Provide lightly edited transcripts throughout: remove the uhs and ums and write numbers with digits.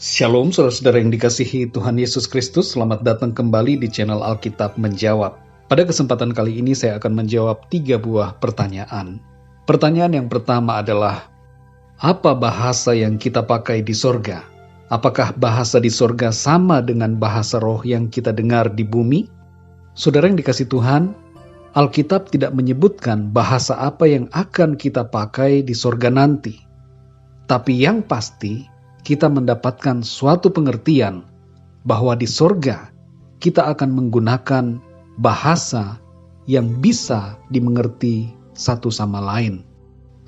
Shalom saudara-saudara yang dikasihi Tuhan Yesus Kristus, selamat datang kembali di channel Alkitab Menjawab. Pada kesempatan kali ini saya akan menjawab 3 buah pertanyaan. Pertanyaan yang pertama adalah, apa bahasa yang kita pakai di sorga? Apakah bahasa di sorga sama dengan bahasa roh yang kita dengar di bumi? Saudara yang dikasihi Tuhan, Alkitab tidak menyebutkan bahasa apa yang akan kita pakai di sorga nanti. Tapi yang pasti, kita mendapatkan suatu pengertian bahwa di sorga kita akan menggunakan bahasa yang bisa dimengerti satu sama lain.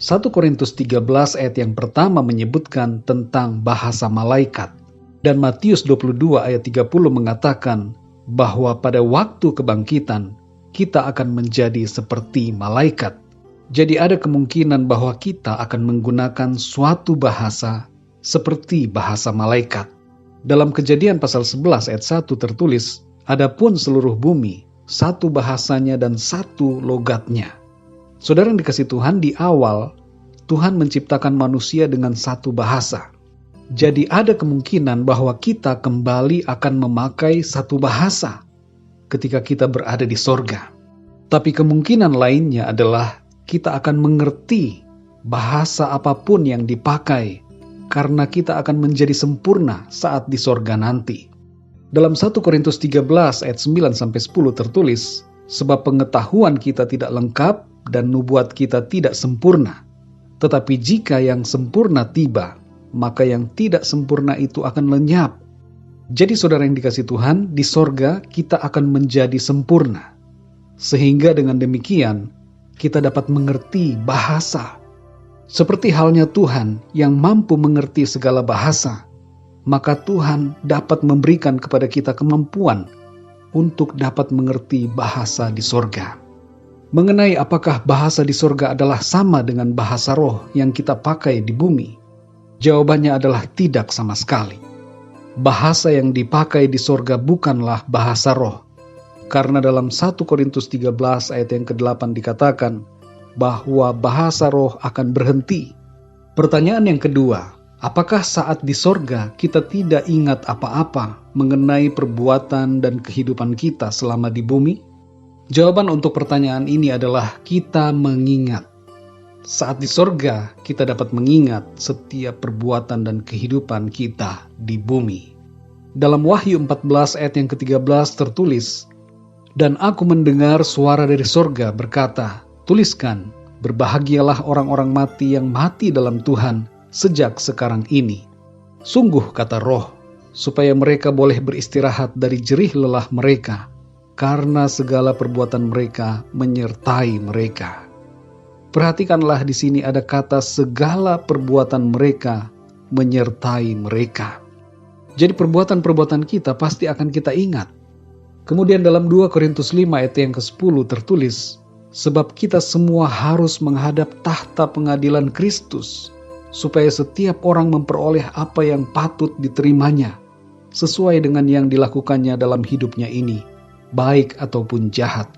1 Korintus 13 ayat yang pertama menyebutkan tentang bahasa malaikat, dan Matius 22 ayat 30 mengatakan bahwa pada waktu kebangkitan kita akan menjadi seperti malaikat. Jadi ada kemungkinan bahwa kita akan menggunakan suatu bahasa seperti bahasa malaikat. Dalam Kejadian pasal 11 ayat 1 tertulis, adapun seluruh bumi, satu bahasanya dan satu logatnya. Saudara yang dikasihi Tuhan, di awal, Tuhan menciptakan manusia dengan satu bahasa. Jadi ada kemungkinan bahwa kita kembali akan memakai satu bahasa ketika kita berada di sorga. Tapi kemungkinan lainnya adalah kita akan mengerti bahasa apapun yang dipakai, karena kita akan menjadi sempurna saat di sorga nanti. Dalam 1 Korintus 13 ayat 9-10 tertulis, sebab pengetahuan kita tidak lengkap dan nubuat kita tidak sempurna. Tetapi jika yang sempurna tiba, maka yang tidak sempurna itu akan lenyap. Jadi saudara yang dikasihi Tuhan, di sorga kita akan menjadi sempurna. Sehingga dengan demikian, kita dapat mengerti bahasa. Seperti halnya Tuhan yang mampu mengerti segala bahasa, maka Tuhan dapat memberikan kepada kita kemampuan untuk dapat mengerti bahasa di sorga. Mengenai apakah bahasa di sorga adalah sama dengan bahasa roh yang kita pakai di bumi, jawabannya adalah tidak sama sekali. Bahasa yang dipakai di sorga bukanlah bahasa roh, karena dalam 1 Korintus 13 ayat yang ke-8 dikatakan, bahwa bahasa roh akan berhenti. Pertanyaan yang kedua, apakah saat di sorga kita tidak ingat apa-apa mengenai perbuatan dan kehidupan kita selama di bumi? Jawaban untuk pertanyaan ini adalah kita mengingat. Saat di sorga kita dapat mengingat setiap perbuatan dan kehidupan kita di bumi. Dalam Wahyu 14 ayat yang ke-13 tertulis, dan aku mendengar suara dari sorga berkata, tuliskan, berbahagialah orang-orang mati yang mati dalam Tuhan sejak sekarang ini. Sungguh kata roh, supaya mereka boleh beristirahat dari jerih lelah mereka, karena segala perbuatan mereka menyertai mereka. Perhatikanlah di sini ada kata segala perbuatan mereka menyertai mereka. Jadi perbuatan-perbuatan kita pasti akan kita ingat. Kemudian dalam 2 Korintus 5 ayat yang ke-10 tertulis, sebab kita semua harus menghadap tahta pengadilan Kristus, supaya setiap orang memperoleh apa yang patut diterimanya, sesuai dengan yang dilakukannya dalam hidupnya ini, baik ataupun jahat.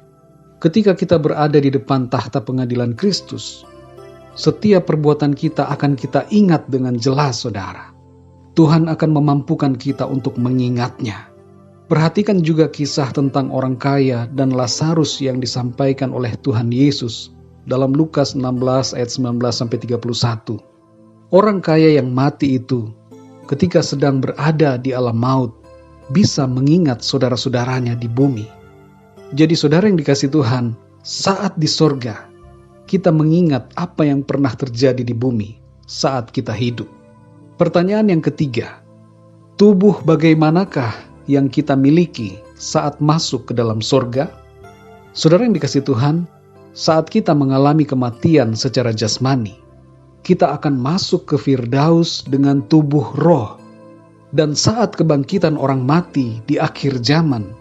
Ketika kita berada di depan tahta pengadilan Kristus, setiap perbuatan kita akan kita ingat dengan jelas, saudara. Tuhan akan memampukan kita untuk mengingatnya. Perhatikan juga kisah tentang orang kaya dan Lazarus yang disampaikan oleh Tuhan Yesus dalam Lukas 16 ayat 19-31. Orang kaya yang mati itu ketika sedang berada di alam maut bisa mengingat saudara-saudaranya di bumi. Jadi saudara yang dikasihi Tuhan, saat di sorga kita mengingat apa yang pernah terjadi di bumi saat kita hidup. Pertanyaan yang ketiga, tubuh bagaimanakah yang kita miliki saat masuk ke dalam sorga? Saudara yang dikasihi Tuhan, saat kita mengalami kematian secara jasmani, kita akan masuk ke Firdaus dengan tubuh roh. Dan saat kebangkitan orang mati di akhir zaman,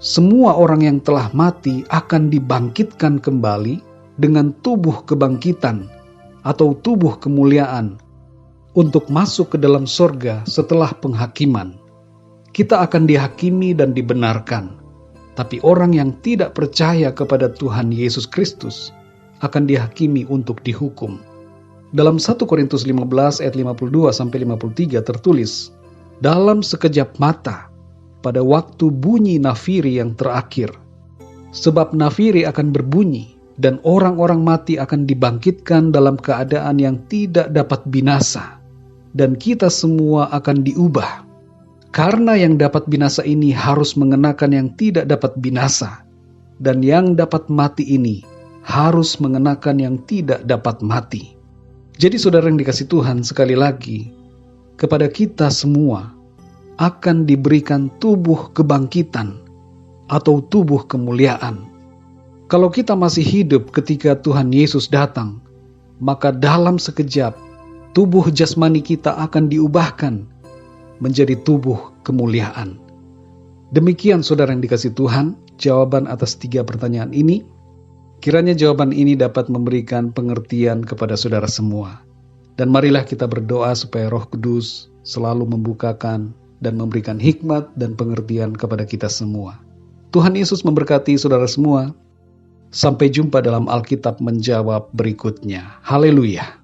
semua orang yang telah mati akan dibangkitkan kembali dengan tubuh kebangkitan atau tubuh kemuliaan untuk masuk ke dalam sorga setelah penghakiman. Kita akan dihakimi dan dibenarkan. Tapi orang yang tidak percaya kepada Tuhan Yesus Kristus akan dihakimi untuk dihukum. Dalam 1 Korintus 15 ayat 52-53 tertulis, dalam sekejap mata, pada waktu bunyi nafiri yang terakhir. Sebab nafiri akan berbunyi, dan orang-orang mati akan dibangkitkan dalam keadaan yang tidak dapat binasa, dan kita semua akan diubah. Karena yang dapat binasa ini harus mengenakan yang tidak dapat binasa, dan yang dapat mati ini harus mengenakan yang tidak dapat mati. Jadi saudara yang dikasih Tuhan, sekali lagi, kepada kita semua akan diberikan tubuh kebangkitan atau tubuh kemuliaan. Kalau kita masih hidup ketika Tuhan Yesus datang, maka dalam sekejap tubuh jasmani kita akan diubahkan menjadi tubuh kemuliaan. Demikian saudara yang dikasih Tuhan, jawaban atas 3 pertanyaan ini. Kiranya jawaban ini dapat memberikan pengertian kepada saudara semua. Dan marilah kita berdoa supaya Roh Kudus selalu membukakan dan memberikan hikmat dan pengertian kepada kita semua. Tuhan Yesus memberkati saudara semua. Sampai jumpa dalam Alkitab Menjawab berikutnya. Haleluya.